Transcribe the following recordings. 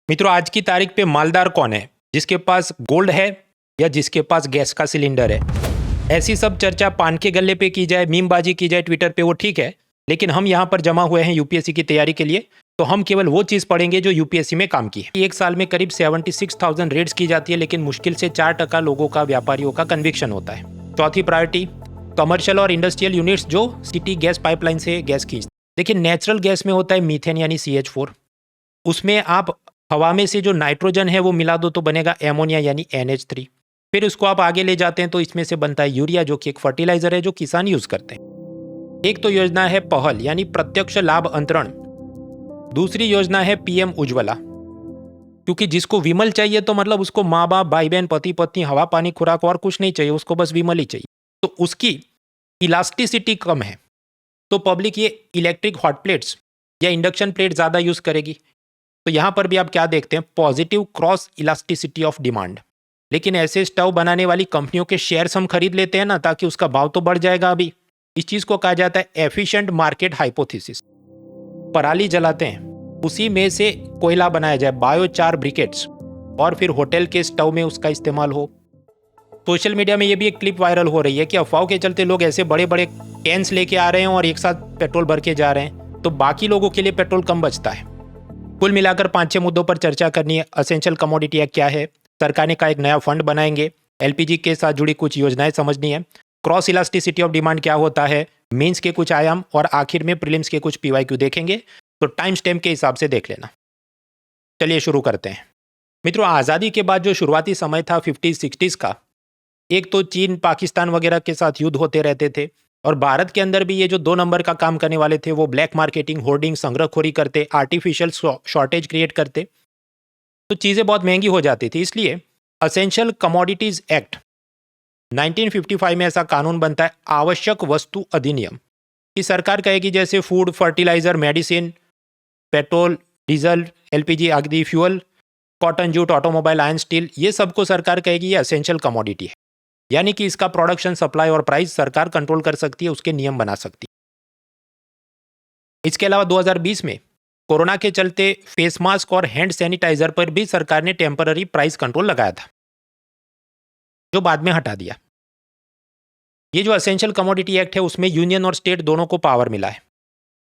मित्रों, आज की तारीख पे मालदार कौन है? जिसके पास गोल्ड है या जिसके पास गैस का सिलेंडर है? ऐसी सब चर्चा पान के गल्ले पे की जाए, मीमबाजी की जाए ट्विटर पे, वो ठीक है। लेकिन हम यहाँ पर जमा हुए हैं यूपीएससी की तैयारी के लिए, तो हम केवल वो चीज़ पढ़ेंगे जो यूपीएससी में काम की है। एक साल में करीब 76,000 रेड्स की जाती है, लेकिन मुश्किल से 4% लोगों का, व्यापारियों का कन्विक्शन होता है। चौथी प्रायोरिटी, कमर्शियल और इंडस्ट्रियल यूनिट्स जो सिटी गैस पाइपलाइन से गैस खींचते। देखिए, नेचुरल गैस में होता है मीथेन यानी CH4। उसमें आप हवा में से जो नाइट्रोजन है वो मिला दो तो बनेगा एमोनिया यानी NH3। फिर उसको आप आगे ले जाते हैं तो इसमें से बनता है यूरिया, जो कि एक फर्टिलाइजर है जो किसान यूज करते हैं। एक तो योजना है पहल यानी प्रत्यक्ष लाभ अंतरण। दूसरी योजना है PM उज्ज्वला, क्योंकि जिसको विमल चाहिए तो मतलब उसको माँ बाप, भाई बहन, पति पत्नी, हवा पानी खुराक और कुछ नहीं चाहिए, उसको बस विमल ही चाहिए। तो उसकी इलास्टिसिटी कम है, तो पब्लिक ये इलेक्ट्रिक हॉट प्लेट्स या इंडक्शन प्लेट ज़्यादा यूज़ करेगी। तो यहाँ पर भी आप क्या देखते हैं, positive cross elasticity of demand. लेकिन ऐसे स्टव बनाने वाली कंपनियों के शेयर्स हम खरीद लेते हैं ना, ताकि उसका भाव तो बढ़ जाएगा। अभी इस चीज़ को कहा जाता है एफिशिएंट मार्केट हाइपोथेसिस। पराली जलाते हैं, उसी में से कोयला बनाया जाए, बायोचार ब्रिकेट्स, और फिर होटल के स्टव में उसका इस्तेमाल हो। सोशल मीडिया में ये भी एक क्लिप वायरल हो रही है कि अफवाह के चलते लोग ऐसे बड़े बड़े कैंस लेके आ रहे हैं और एक साथ पेट्रोल भर के जा रहे हैं, तो बाकी लोगों के लिए पेट्रोल कम बचता है। कुल मिलाकर 5-6 मुद्दों पर चर्चा करनी है। असेंशियल कमोडिटी एक्ट क्या है, सरकार ने कहा एक नया फंड बनाएंगे, LPG के साथ जुड़ी कुछ योजनाएं समझनी है, क्रॉस इलास्टिसिटी ऑफ डिमांड क्या होता है, मेंस के कुछ आयाम, और आखिर में प्रीलिम्स के कुछ PYQ देखेंगे। तो टाइम स्टैम्प के हिसाब से देख लेना। चलिए शुरू करते हैं। मित्रों, आज़ादी के बाद जो शुरुआती समय था 50-60s का, एक तो चीन पाकिस्तान वगैरह के साथ युद्ध होते रहते थे, और भारत के अंदर भी ये जो 2 नंबर का काम करने वाले थे वो ब्लैक मार्केटिंग, होर्डिंग, संग्रहखोरी करते, आर्टिफिशियल शॉर्टेज क्रिएट करते, तो चीज़ें बहुत महंगी हो जाती थी। इसलिए असेंशियल कमोडिटीज एक्ट 1955 में ऐसा कानून बनता है, आवश्यक वस्तु अधिनियम, कि सरकार कहेगी जैसे food, fertiliser, medicine, petrol, diesel, LPG आदि fuel, cotton, jute, automobile, iron, steel, ये सबको सरकार कहेगी ये असेंशियल कमोडिटी है। यानी कि इसका प्रोडक्शन, सप्लाई और प्राइस सरकार कंट्रोल कर सकती है, उसके नियम बना सकती है। इसके अलावा 2020 में कोरोना के चलते फेस मास्क और हैंड सैनिटाइजर पर भी सरकार ने टेम्पररी प्राइस कंट्रोल लगाया था, जो बाद में हटा दिया। ये जो असेंशियल कमोडिटी एक्ट है उसमें यूनियन और स्टेट दोनों को पावर मिला है।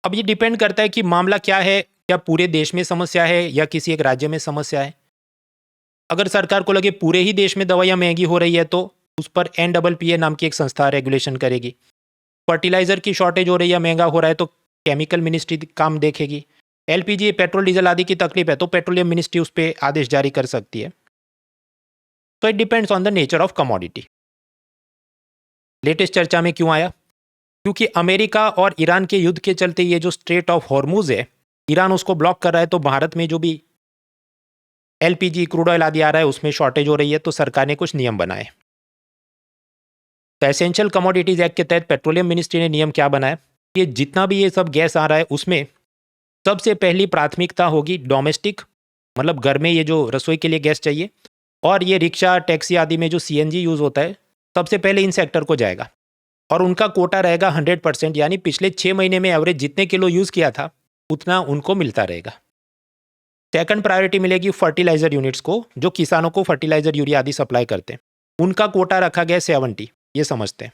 अब ये डिपेंड करता है कि मामला क्या है, क्या पूरे देश में समस्या है या किसी एक राज्य में समस्या है। अगर सरकार को लगे पूरे ही देश में दवाइयाँ महंगी हो रही है तो उस पर NPPA नाम की एक संस्था रेगुलेशन करेगी। फर्टिलाइजर की शॉर्टेज हो रही है, महंगा हो रहा है, तो केमिकल मिनिस्ट्री काम देखेगी। LPG, पेट्रोल डीजल आदि की तकलीफ है तो पेट्रोलियम मिनिस्ट्री उस पर आदेश जारी कर सकती है। तो it depends on the nature of commodity. Latest चर्चा में क्यों आया? क्योंकि अमेरिका और ईरान के युद्ध के चलते ये जो स्ट्रेट ऑफ हॉर्मुज है, ईरान उसको ब्लॉक कर रहा है, तो भारत में जो भी LPG, क्रूड ऑयल आदि आ रहा है उसमें शॉर्टेज हो रही है, तो सरकार ने कुछ नियम बनाए। तो एसेंशियल कमोडिटीज एक्ट के तहत पेट्रोलियम मिनिस्ट्री ने नियम क्या बनाया, ये जितना भी ये सब गैस आ रहा है उसमें सबसे पहली प्राथमिकता होगी डोमेस्टिक, मतलब घर में ये जो रसोई के लिए गैस चाहिए, और ये रिक्शा, टैक्सी आदि में जो CNG यूज़ होता है, सबसे पहले इन सेक्टर को जाएगा। और उनका कोटा रहेगा 100%, यानी पिछले 6 महीने में एवरेज जितने किलो यूज़ किया था उतना उनको मिलता रहेगा। सेकंड प्रायोरिटी मिलेगी फर्टिलाइजर यूनिट्स को, जो किसानों को फर्टिलाइजर, यूरिया आदि सप्लाई करते हैं। उनका कोटा रखा गया 70। ये समझते हैं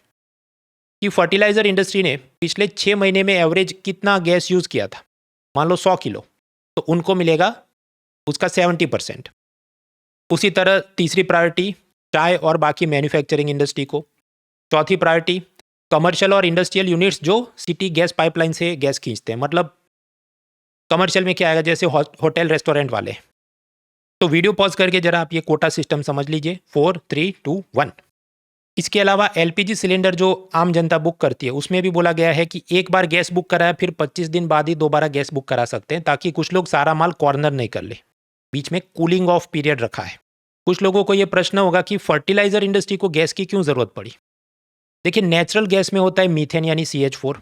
कि फर्टिलाइजर इंडस्ट्री ने पिछले 6 महीने में एवरेज कितना गैस यूज़ किया था, मान लो 100 किलो, तो उनको मिलेगा उसका 70%। उसी तरह तीसरी प्रायोरिटी चाय और बाकी मैन्युफैक्चरिंग इंडस्ट्री को। चौथी प्रायोरिटी कमर्शियल और इंडस्ट्रियल यूनिट्स जो सिटी गैस पाइपलाइन से गैस खींचते हैं। मतलब कमर्शियल में क्या आएगा, जैसे होटल, रेस्टोरेंट वाले। तो वीडियो पॉज करके जरा आप ये कोटा सिस्टम समझ लीजिए। 4, 3, 2, 1। इसके अलावा LPG सिलेंडर जो आम जनता बुक करती है उसमें भी बोला गया है कि एक बार गैस बुक कराया फिर 25 दिन बाद ही दोबारा गैस बुक करा सकते हैं, ताकि कुछ लोग सारा माल कॉर्नर नहीं कर ले। बीच में कूलिंग ऑफ पीरियड रखा है। कुछ लोगों को ये प्रश्न होगा कि फर्टिलाइजर इंडस्ट्री को गैस की क्यों ज़रूरत पड़ी। देखिए, नेचुरल गैस में होता है मीथेन यानी CH4।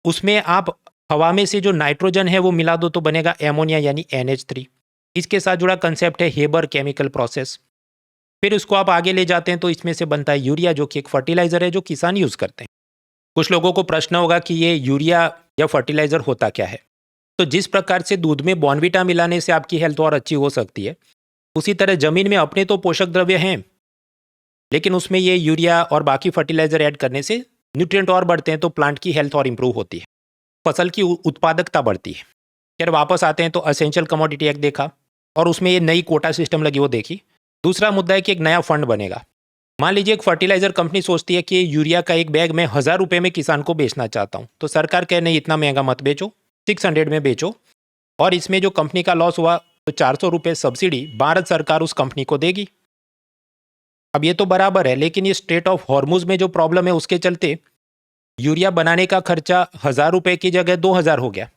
उसमें आप हवा में से जो नाइट्रोजन है वो मिला दो तो बनेगा एमोनिया यानी NH3। इसके साथ जुड़ा कंसेप्ट है हेबर केमिकल प्रोसेस। फिर उसको आप आगे ले जाते हैं तो इसमें से बनता है यूरिया, जो कि एक फर्टिलाइजर है जो किसान यूज़ करते हैं। कुछ लोगों को प्रश्न होगा कि ये यूरिया या फर्टिलाइजर होता क्या है। तो जिस प्रकार से दूध में बॉर्नविटा मिलाने से आपकी हेल्थ और अच्छी हो सकती है, उसी तरह जमीन में अपने तो पोषक द्रव्य हैं, लेकिन उसमें ये यूरिया और बाकी फर्टिलाइजर ऐड करने से न्यूट्रिएंट और बढ़ते हैं, तो प्लांट की हेल्थ और इंप्रूव होती है, फसल की उत्पादकता बढ़ती है। फिर वापस आते हैं तो असेंशियल कमोडिटी एक्ट देखा और उसमें ये नई कोटा सिस्टम लगी वो देखी। दूसरा मुद्दा है कि एक नया फंड बनेगा। मान लीजिए एक फर्टिलाइजर कंपनी सोचती है कि यूरिया का एक बैग मैं 1000 रुपये में किसान को बेचना चाहता हूँ, तो सरकार कहे नहीं इतना महंगा मत बेचो, 600 में बेचो, और इसमें जो कंपनी का लॉस हुआ तो 400 रुपये सब्सिडी भारत सरकार उस कंपनी को देगी। अब ये तो बराबर है, लेकिन ये स्ट्रेट ऑफ हॉर्मुज में जो प्रॉब्लम है उसके चलते यूरिया बनाने का खर्चा 1000 रुपये की जगह 2000 हो गया,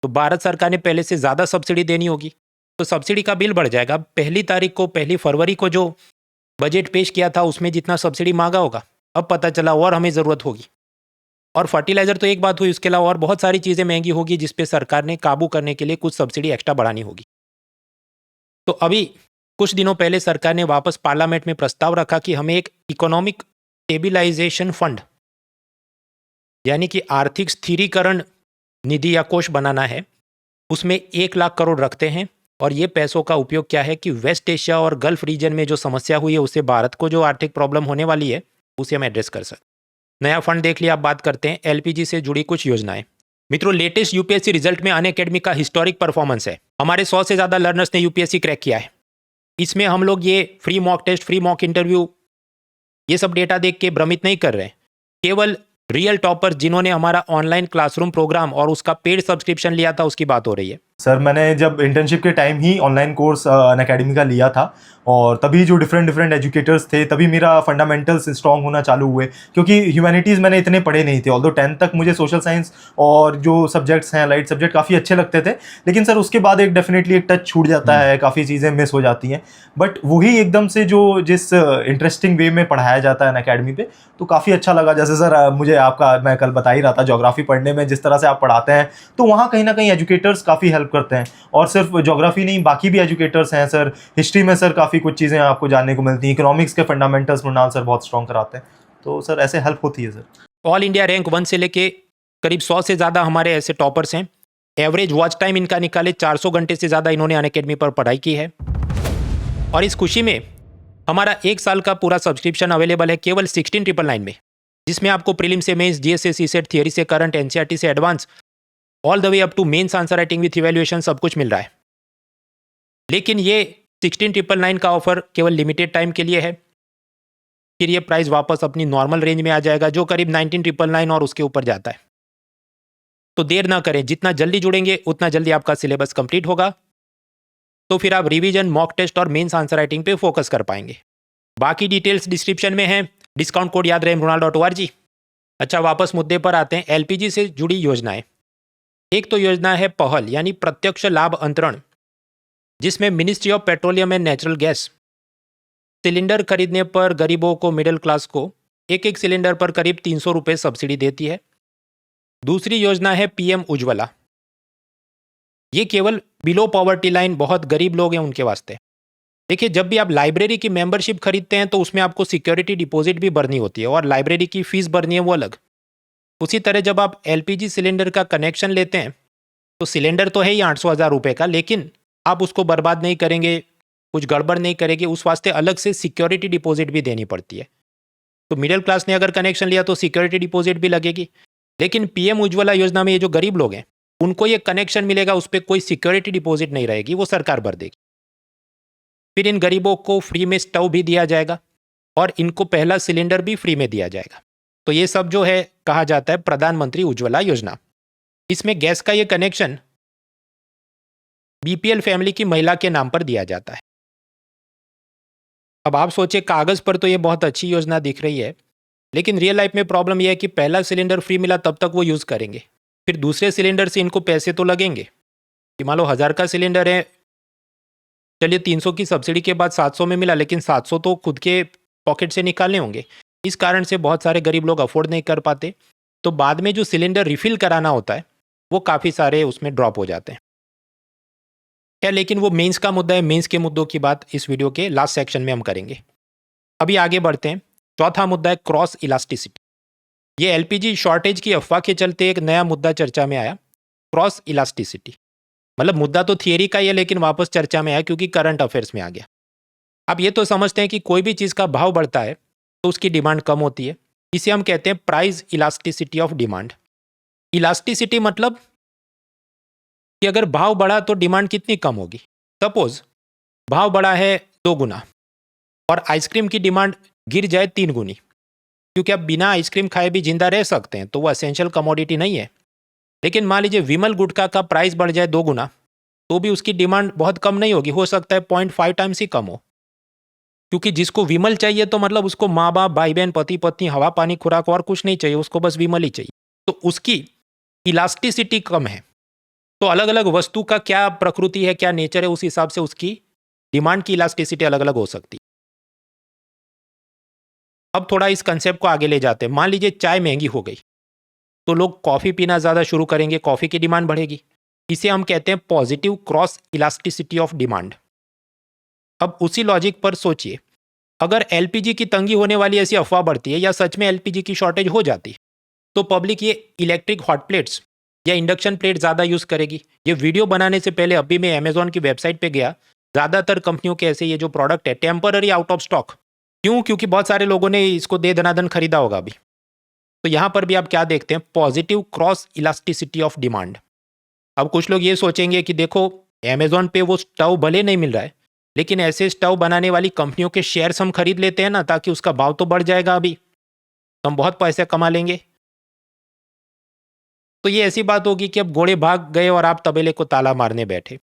तो भारत सरकार ने पहले से ज़्यादा सब्सिडी देनी होगी, तो सब्सिडी का बिल बढ़ जाएगा। पहली तारीख को, 1 फरवरी को जो बजट पेश किया था उसमें जितना सब्सिडी मांगा होगा, अब पता चला और हमें ज़रूरत होगी। और फर्टिलाइज़र तो एक बात हुई, उसके अलावा और बहुत सारी चीज़ें महंगी होगी जिस पे सरकार ने काबू करने के लिए कुछ सब्सिडी एक्स्ट्रा बढ़ानी होगी। तो अभी कुछ दिनों पहले सरकार ने वापस पार्लियामेंट में प्रस्ताव रखा कि हमें एक इकोनॉमिक स्टेबिलाइजेशन फंड, यानी कि आर्थिक स्थिरीकरण निधि या कोष बनाना है। उसमें 1 लाख करोड़ रखते हैं, और ये पैसों का उपयोग क्या है कि वेस्ट एशिया और गल्फ रीजन में जो समस्या हुई है उससे भारत को जो आर्थिक प्रॉब्लम होने वाली है उसे हम एड्रेस कर सकते। नया फंड देख लिया। अब बात करते हैं एलपीजी से जुड़ी कुछ योजनाएं। मित्रों, लेटेस्ट यूपीएससी रिजल्ट में अनअकैडमी का हिस्टोरिक परफॉर्मेंस है। हमारे 100 से ज़्यादा लर्नर्स ने यूपीएससी क्रैक किया है। इसमें हम लोग ये free mock test, free mock interview, ये सब डेटा देख के भ्रमित नहीं कर रहे हैं। केवल रियल टॉपर जिन्होंने हमारा ऑनलाइन क्लासरूम प्रोग्राम और उसका पेड सब्सक्रिप्शन लिया था उसकी बात हो रही है। सर, मैंने जब इंटर्नशिप के टाइम ही ऑनलाइन कोर्स अनअकैडमी का लिया था, और तभी जो डिफरेंट एजुकेटर्स थे तभी मेरा फंडामेंटल्स स्ट्रॉन्ग होना चालू हुए, क्योंकि ह्यूमैनिटीज़ मैंने इतने पढ़े नहीं थे। ऑल्दो 10th तक मुझे सोशल साइंस और जो सब्जेक्ट्स हैं, लाइट सब्जेक्ट, काफ़ी अच्छे लगते थे, लेकिन सर उसके बाद एक डेफिनेटली एक टच छूट जाता है, काफ़ी चीज़ें मिस हो जाती हैं। बट वही एकदम से जो जिस इंटरेस्टिंग वे में पढ़ाया जाता है अनअकैडमी पे, तो काफ़ी अच्छा लगा। जैसे सर मुझे आपका, मैं कल बता ही रहा था, ज्योग्राफी पढ़ने में जिस तरह से आप पढ़ाते हैं, तो वहाँ कहीं ना कहीं एजुकेटर्स काफ़ी हेल्प करते हैं। और सिर्फ ज्योग्राफी नहीं, बाकी भी एजुकेटर्स हैं सर। हिस्ट्री में सर काफ़ी कुछ चीज़ें आपको जानने को मिलती हैं। इकोनॉमिक्स के फंडामेंटल्स मृणाल सर बहुत स्ट्रॉन्ग कराते हैं, तो सर ऐसे हेल्प होती है सर। ऑल इंडिया रैंक 1 से लेके करीब 100 से ज़्यादा हमारे ऐसे टॉपर्स हैं। एवरेज वॉच टाइम इनका निकाले 400 घंटे से ज़्यादा इन्होंने अनअकैडमी पर पढ़ाई की है। और इस खुशी में हमारा 1 साल का पूरा सब्सक्रिप्शन अवेलेबल है केवल 16,999 में, जिसमें आपको प्रीलिम से मेंस, जीएस से सीसेट, थियरी से करंट, एनसीईआरटी से advance, all the way up to mains answer writing with evaluation सब कुछ मिल रहा है। लेकिन ये 16,999 का ऑफर केवल लिमिटेड टाइम के लिए है। फिर ये प्राइस वापस अपनी नॉर्मल रेंज में आ जाएगा, जो करीब 19,999 और उसके ऊपर जाता है। तो देर ना करें, जितना जल्दी जुड़ेंगे उतना जल्दी आपका सिलेबस कंप्लीट होगा, तो फिर आप रिवीजन, मॉक टेस्ट और मेंस आंसर राइटिंग पे फोकस कर पाएंगे। बाकी डिटेल्स डिस्क्रिप्शन में है। डिस्काउंट कोड याद रहे, mrunal.org। अच्छा, वापस मुद्दे पर आते हैं। एलपीजी से जुड़ी योजनाएं। एक तो योजना है पहल, यानी प्रत्यक्ष लाभ अंतरण, जिसमें ministry of petroleum and natural gas cylinder खरीदने पर गरीबों को, मिडिल क्लास को एक एक सिलेंडर पर करीब 300 रुपये सब्सिडी देती है। दूसरी योजना है पीएम उज्ज्वला। ये केवल बिलो पॉवर्टी लाइन, बहुत गरीब लोग हैं उनके वास्ते। देखिए, जब भी आप लाइब्रेरी की मेंबरशिप खरीदते हैं तो उसमें आपको सिक्योरिटी डिपॉजिट भी भरनी होती है और लाइब्रेरी की फीस भरनी है वो अलग। उसी तरह जब आप एलपीजी सिलेंडर का कनेक्शन लेते हैं तो सिलेंडर तो है ही 800,000 रुपये का, लेकिन आप उसको बर्बाद नहीं करेंगे, कुछ गड़बड़ नहीं करेंगे, उस वास्ते अलग से सिक्योरिटी डिपॉजिट भी देनी पड़ती है। तो मिडिल क्लास ने अगर कनेक्शन लिया तो सिक्योरिटी डिपॉजिट भी लगेगी। लेकिन पीएम उज्ज्वला योजना में ये जो गरीब लोग हैं उनको ये कनेक्शन मिलेगा, उस पर कोई सिक्योरिटी डिपॉजिट नहीं रहेगी, वो सरकार भर देगी। फिर इन गरीबों को फ्री में स्टव भी दिया जाएगा और इनको पहला सिलेंडर भी फ्री में दिया जाएगा। तो ये सब जो है कहा जाता है प्रधानमंत्री उज्ज्वला योजना। इसमें गैस का ये कनेक्शन बीपीएल फैमिली की महिला के नाम पर दिया जाता है। अब आप सोचे, कागज़ पर तो ये बहुत अच्छी योजना दिख रही है, लेकिन रियल लाइफ में प्रॉब्लम यह है कि पहला सिलेंडर फ्री मिला तब तक वो यूज़ करेंगे, फिर दूसरे सिलेंडर से इनको पैसे तो लगेंगे। कि मान लो 1000 का सिलेंडर है, चलिए 300 की सब्सिडी के बाद 700 में मिला, लेकिन 700 तो खुद के पॉकेट से निकालने होंगे। इस कारण से बहुत सारे गरीब लोग अफोर्ड नहीं कर पाते, तो बाद में जो सिलेंडर रिफ़िल कराना होता है वो काफ़ी सारे उसमें ड्रॉप हो जाते हैं। खैर, लेकिन वो मेंस का मुद्दा है। मेंस के मुद्दों की बात इस वीडियो के लास्ट सेक्शन में हम करेंगे। अभी आगे बढ़ते हैं। चौथा मुद्दा है क्रॉस इलास्टिसिटी। ये एलपीजी शॉर्टेज की अफवाह के चलते एक नया मुद्दा चर्चा में आया, क्रॉस इलास्टिसिटी। मतलब मुद्दा तो थियरी का ही है, लेकिन वापस चर्चा में आया क्योंकि करंट अफेयर्स में आ गया। आप ये तो समझते हैं कि कोई भी चीज़ का भाव बढ़ता है तो उसकी डिमांड कम होती है। इसे हम कहते हैं price elasticity of demand. Elasticity मतलब कि अगर भाव बढ़ा तो डिमांड कितनी कम होगी। सपोज भाव बढ़ा है 2 गुना और आइसक्रीम की डिमांड गिर जाए 3 गुनी, क्योंकि आप बिना आइसक्रीम खाए भी जिंदा रह सकते हैं, तो वो एसेंशियल कमोडिटी नहीं है। लेकिन मान लीजिए विमल गुटखा का प्राइस बढ़ जाए 2 गुना, तो भी उसकी डिमांड बहुत कम नहीं होगी, हो सकता है 0.5 टाइम्स ही कम हो। क्योंकि जिसको विमल चाहिए तो मतलब उसको माँ बाप, भाई बहन, पति पत्नी, हवा पानी, खुराक और कुछ नहीं चाहिए, उसको बस विमल ही चाहिए। तो उसकी इलास्टिसिटी कम है। तो अलग अलग वस्तु का क्या प्रकृति है, क्या नेचर है, उस हिसाब से उसकी डिमांड की इलास्टिसिटी अलग अलग हो सकती है। अब थोड़ा इस कंसेप्ट को आगे ले जाते हैं। मान लीजिए चाय महंगी हो गई तो लोग कॉफ़ी पीना ज़्यादा शुरू करेंगे, कॉफ़ी की डिमांड बढ़ेगी। इसे हम कहते हैं positive cross elasticity of demand. अब उसी लॉजिक पर सोचिए, अगर एलपीजी की तंगी होने वाली ऐसी अफवाह बढ़ती है या सच में एलपीजी की शॉर्टेज हो जाती है, तो पब्लिक ये इलेक्ट्रिक हॉट प्लेट्स या इंडक्शन प्लेट ज़्यादा यूज़ करेगी। ये वीडियो बनाने से पहले अभी मैं अमेजोन की वेबसाइट पे गया, ज़्यादातर कंपनियों के ऐसे ये जो प्रोडक्ट है टेम्पररी आउट ऑफ स्टॉक। क्यों? क्योंकि बहुत सारे लोगों ने इसको दे दनादन खरीदा होगा अभी। तो यहाँ पर भी आप क्या देखते हैं, positive cross elasticity of demand. अब कुछ लोग ये सोचेंगे कि देखो अमेजोन पे वो स्टव भले नहीं मिल रहा है, लेकिन ऐसे स्टव बनाने वाली कंपनियों के शेयर्स हम खरीद लेते हैं ना, ताकि उसका भाव तो बढ़ जाएगा अभी, तो हम बहुत पैसे कमा लेंगे। तो ये ऐसी बात होगी कि अब घोड़े भाग गए और आप तबेले को ताला मारने बैठे।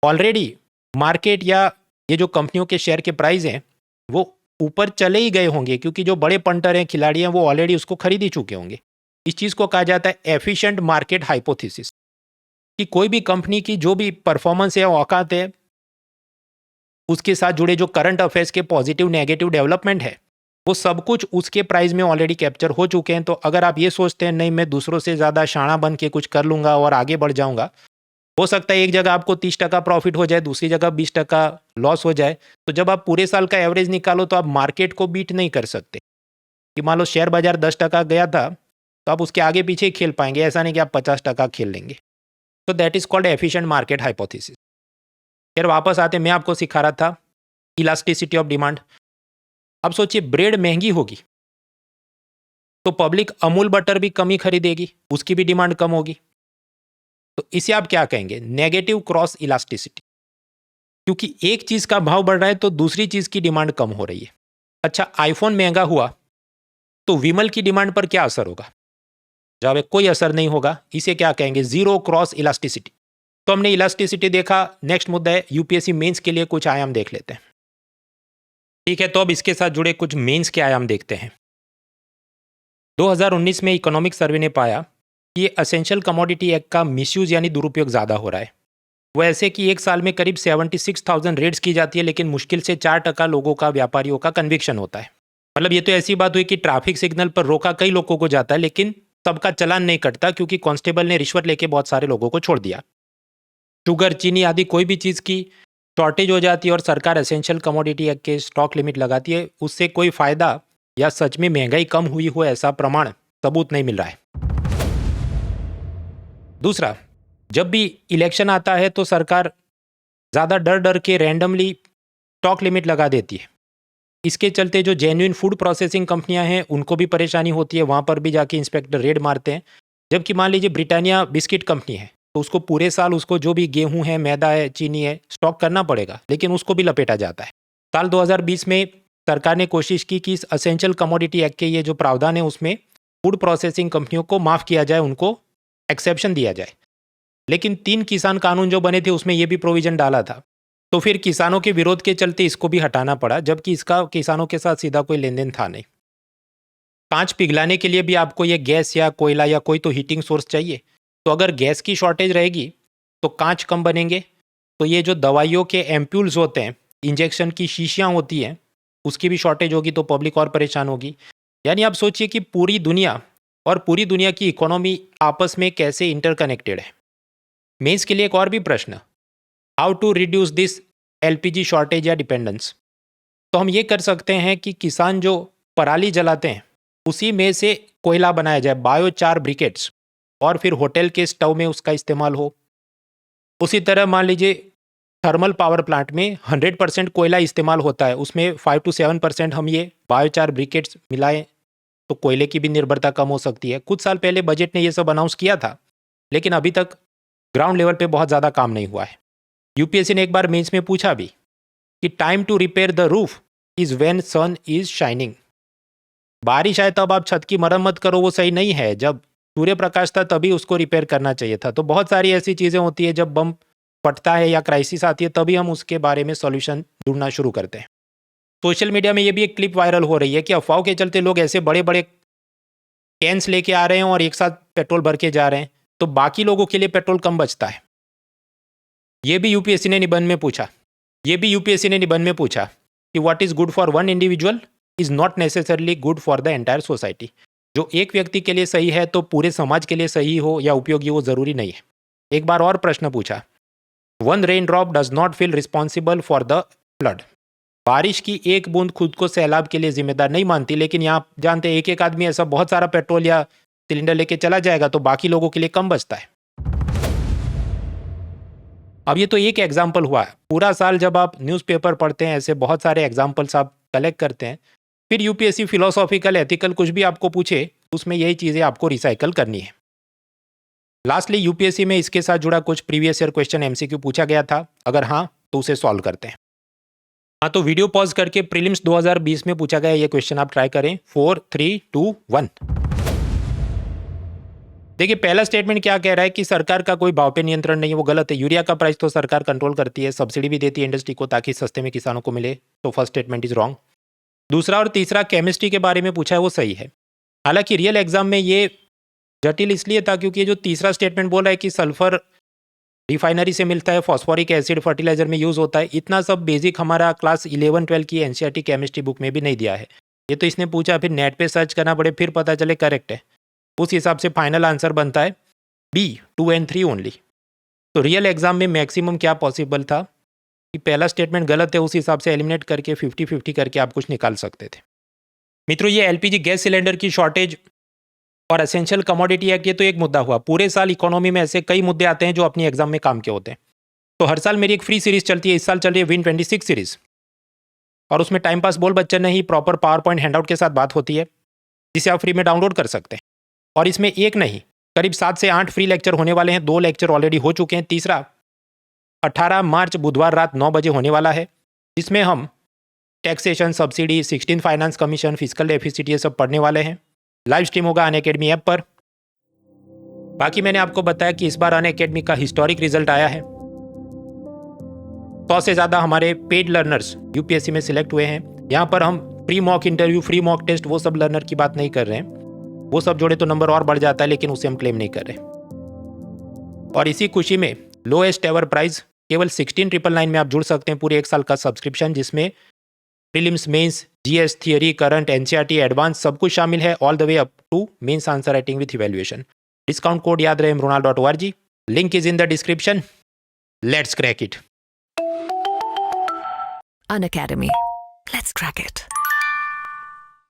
ऑलरेडी मार्केट या ये जो कंपनियों के शेयर के प्राइस हैं वो ऊपर चले ही गए होंगे, क्योंकि जो बड़े पंटर हैं, खिलाड़ी हैं, वो ऑलरेडी उसको खरीद ही चुके होंगे। इस चीज़ को कहा जाता है एफिशिएंट मार्केट हाइपोथेसिस, कि कोई भी कंपनी की जो भी परफॉर्मेंस है, औकात है, उसके साथ जुड़े जो करंट अफेयर्स के पॉजिटिव नेगेटिव डेवलपमेंट है, वो सब कुछ उसके प्राइस में ऑलरेडी कैप्चर हो चुके हैं। तो अगर आप ये सोचते हैं नहीं मैं दूसरों से ज़्यादा शाणा बन के कुछ कर लूँगा और आगे बढ़ जाऊँगा, हो सकता है एक जगह आपको 30% प्रॉफिट हो जाए, दूसरी जगह 20% लॉस हो जाए। तो जब आप पूरे साल का एवरेज निकालो तो आप मार्केट को बीट नहीं कर सकते। कि मान लो शेयर बाजार 10% गया था तो आप उसके आगे पीछे ही खेल पाएंगे, ऐसा नहीं कि आप 50% खेल लेंगे। तो that is called efficient market hypothesis. फिर वापस आते, मैं आपको सिखा रहा था इलास्टिसिटी ऑफ डिमांड। अब सोचिए ब्रेड महंगी होगी तो पब्लिक अमूल बटर भी कम ही खरीदेगी, उसकी भी डिमांड कम होगी। तो इसे आप क्या कहेंगे, नेगेटिव क्रॉस इलास्टिसिटी। क्योंकि एक चीज का भाव बढ़ रहा है तो दूसरी चीज की डिमांड कम हो रही है। अच्छा, आईफोन महंगा हुआ तो विमल की डिमांड पर क्या असर होगा? जवाब है कोई असर नहीं होगा। इसे क्या कहेंगे, जीरो क्रॉस इलास्टिसिटी। तो हमने इलास्टिसिटी देखा। नेक्स्ट मुद्दा है यूपीएससी मेंस के लिए कुछ आयाम देख लेते हैं। ठीक है, तो अब इसके साथ जुड़े कुछ मेंस के आयाम देखते हैं। 2019 में इकोनॉमिक सर्वे ने पाया कि ये असेंशियल कमोडिटी एक्ट का मिसयूज यानी दुरुपयोग ज़्यादा हो रहा है। वो ऐसे कि एक साल में करीब 76,000 रेड्स की जाती है, लेकिन मुश्किल से 4% लोगों का, व्यापारियों का कन्विक्शन होता है। मतलब ये तो ऐसी बात हुई कि ट्रैफिक सिग्नल पर रोका कई लोगों को जाता है, लेकिन सबका चालान नहीं कटता क्योंकि कांस्टेबल ने रिश्वत लेके बहुत सारे लोगों को छोड़ दिया। शुगर, चीनी आदि कोई भी चीज़ की शॉर्टेज हो जाती है और सरकार एसेंशियल कमोडिटी एक्ट के स्टॉक लिमिट लगाती है, उससे कोई फ़ायदा या सच में महंगाई कम हुई हो ऐसा प्रमाण, सबूत नहीं मिल रहा है। दूसरा, जब भी इलेक्शन आता है तो सरकार ज़्यादा डर डर के रैंडमली स्टॉक लिमिट लगा देती है। इसके चलते जो जेन्युइन फूड प्रोसेसिंग कंपनियां हैं उनको भी परेशानी होती है, वहाँ पर भी जाके इंस्पेक्टर रेड मारते हैं। जबकि मान लीजिए ब्रिटानिया बिस्किट कंपनी है तो उसको पूरे साल उसको जो भी गेहूं है, मैदा है, चीनी है, स्टॉक करना पड़ेगा, लेकिन उसको भी लपेटा जाता है। साल 2020 में सरकार ने कोशिश की कि इस असेंशियल कमोडिटी एक्ट के ये जो प्रावधान है उसमें फूड प्रोसेसिंग कंपनियों को माफ़ किया जाए, उनको एक्सेप्शन दिया जाए। लेकिन 3 किसान कानून जो बने थे उसमें यह भी प्रोविजन डाला था। तो फिर किसानों के विरोध के चलते इसको भी हटाना पड़ा, जबकि इसका किसानों के साथ सीधा कोई लेन देन था नहीं। कांच पिघलाने के लिए भी आपको ये गैस या कोयला या कोई तो हीटिंग सोर्स चाहिए। तो अगर गैस की शॉर्टेज रहेगी तो कांच कम बनेंगे। तो ये जो दवाइयों के एम्प्यूल्स होते हैं, इंजेक्शन की शीशियाँ होती हैं, उसकी भी शॉर्टेज होगी तो पब्लिक और परेशान होगी। यानी आप सोचिए कि पूरी दुनिया की इकोनॉमी आपस में कैसे इंटरकनेक्टेड है। मेंस के लिए एक और भी प्रश्न, how to reduce this LPG shortage या डिपेंडेंस। तो हम ये कर सकते हैं कि किसान जो पराली जलाते हैं उसी में से कोयला बनाया जाए, बायोचार ब्रिकेट्स, और फिर होटल के स्टव में उसका इस्तेमाल हो। उसी तरह मान लीजिए थर्मल पावर प्लांट में 100% कोयला इस्तेमाल होता है, उसमें 5 to 7% हम ये बायोचार ब्रिकेट्स मिलाएं तो कोयले की भी निर्भरता कम हो सकती है। कुछ साल पहले बजट ने ये सब अनाउंस किया था, लेकिन अभी तक ग्राउंड लेवल पे बहुत ज़्यादा काम नहीं हुआ है। यूपीएससी ने एक बार मेंस में पूछा भी कि time to repair the roof is when sun is shining. बारिश आए तब आप छत की मरम्मत करो, वो सही नहीं है। जब सूर्य प्रकाश था तभी उसको रिपेयर करना चाहिए था। तो बहुत सारी ऐसी चीज़ें होती है, जब बम फटता है या क्राइसिस आती है तभी हम उसके बारे में सॉल्यूशन ढूंढना शुरू करते हैं। सोशल मीडिया में ये भी एक क्लिप वायरल हो रही है कि अफवाहों के चलते लोग ऐसे बड़े बड़े कैंस लेके आ रहे हैं और एक साथ पेट्रोल भर के जा रहे हैं, तो बाकी लोगों के लिए पेट्रोल कम बचता है। ये भी यूपीएससी ने निबंध में पूछा कि what is good for one individual is not necessarily good for the entire society. जो एक व्यक्ति के लिए सही है तो पूरे समाज के लिए सही हो या उपयोगी हो ज़रूरी नहीं है। एक बार और प्रश्न पूछा, one rain drop does not feel responsible for the flood. बारिश की एक बूंद खुद को सैलाब के लिए जिम्मेदार नहीं मानती, लेकिन यहाँ जानते हैं एक आदमी ऐसा बहुत सारा पेट्रोल या सिलेंडर लेके चला जाएगा तो बाकी लोगों के लिए कम बचता है। अब ये तो एक एग्जाम्पल हुआ है। पूरा साल जब आप न्यूज़पेपर पढ़ते हैं, ऐसे बहुत सारे एग्जाम्पल्स आप कलेक्ट करते हैं, फिर यूपीएससी फिलोसॉफिकल एथिकल कुछ भी आपको पूछे उसमें यही चीज़ें आपको रिसाइकल करनी है। लास्टली यूपीएससी में इसके साथ जुड़ा कुछ प्रीवियस ईयर क्वेश्चन एमसीक्यू पूछा गया था, अगर हाँ तो उसे सॉल्व करते हैं। हाँ, तो वीडियो पॉज करके प्रीलिम्स 2020 में पूछा गया ये क्वेश्चन आप ट्राई करें। 4 3 2 1। देखिए पहला स्टेटमेंट क्या कह रहा है कि सरकार का कोई भाव पे नियंत्रण नहीं है, वो गलत है। यूरिया का प्राइस तो सरकार कंट्रोल करती है, सब्सिडी भी देती है इंडस्ट्री को ताकि सस्ते में किसानों को मिले, तो फर्स्ट स्टेटमेंट इज रॉन्ग। दूसरा और तीसरा केमिस्ट्री के बारे में पूछा है, वो सही है। हालांकि रियल एग्जाम में ये जटिल इसलिए था क्योंकि ये जो तीसरा स्टेटमेंट बोल रहा है कि सल्फर रिफाइनरी से मिलता है, फॉस्फोरिक एसिड फर्टिलाइजर में यूज़ होता है, इतना सब बेसिक हमारा क्लास 11-12 की एनसीईआरटी केमिस्ट्री बुक में भी नहीं दिया है। ये तो इसने पूछा, फिर नेट पे सर्च करना पड़े, फिर पता चले करेक्ट है, उस हिसाब से फाइनल आंसर बनता है बी 2 and 3 ओनली। तो रियल एग्जाम में मैक्सिमम क्या पॉसिबल था कि पहला स्टेटमेंट गलत है, उस हिसाब से एलिमिनेट करके 50-50 करके आप कुछ निकाल सकते थे। मित्रों, ये एलपीजी गैस सिलेंडर की शॉर्टेज और एसेंशियल कमोडिटी एक्ट, ये तो एक मुद्दा हुआ। पूरे साल इकोनॉमी में ऐसे कई मुद्दे आते हैं जो अपनी एग्जाम में काम के होते हैं। तो हर साल मेरी एक फ्री सीरीज चलती है, इस साल चल रही है विन 26 सीरीज, और उसमें टाइम पास बोल बच्चन नहीं, प्रॉपर पावर पॉइंट हैंडआउट के साथ बात होती है, जिसे आप फ्री में डाउनलोड कर सकते हैं। और इसमें एक नहीं करीब 7 से 8 फ्री लेक्चर होने वाले हैं। 2 लेक्चर ऑलरेडी हो चुके हैं, तीसरा 18 मार्च बुधवार रात 9 बजे होने वाला है, जिसमें हम taxation, subsidy, 16 finance commission, physical deficit, ये सब पढ़ने वाले हैं। लाइव स्ट्रीम होगा अनअकैडमी ऐप पर। बाकी मैंने आपको बताया कि इस बार अनअकैडमी का हिस्टोरिक रिजल्ट आया है। 100 से ज़्यादा हमारे पेड लर्नर्स यूपीएससी में सिलेक्ट हुए हैं। यहाँ पर हम free mock interview, free mock test, वो सब लर्नर की बात नहीं कर रहे हैं, वो सब जोड़े तो नंबर और बढ़ जाता है, लेकिन उसे हम क्लेम नहीं कर रहे। और इसी खुशी में लोएस्ट एवर प्राइस केवल 16,999 में आप जुड़ सकते हैं पूरे 1 साल का सब्सक्रिप्शन, जिसमें prelims, mains, GS, theory, current, NCERT, advance सब कुछ शामिल है, all the way up to mains answer writing with evaluation. Discount code याद रहे mronal.org, link is in the description. Let's crack it. Unacademy. Let's crack it.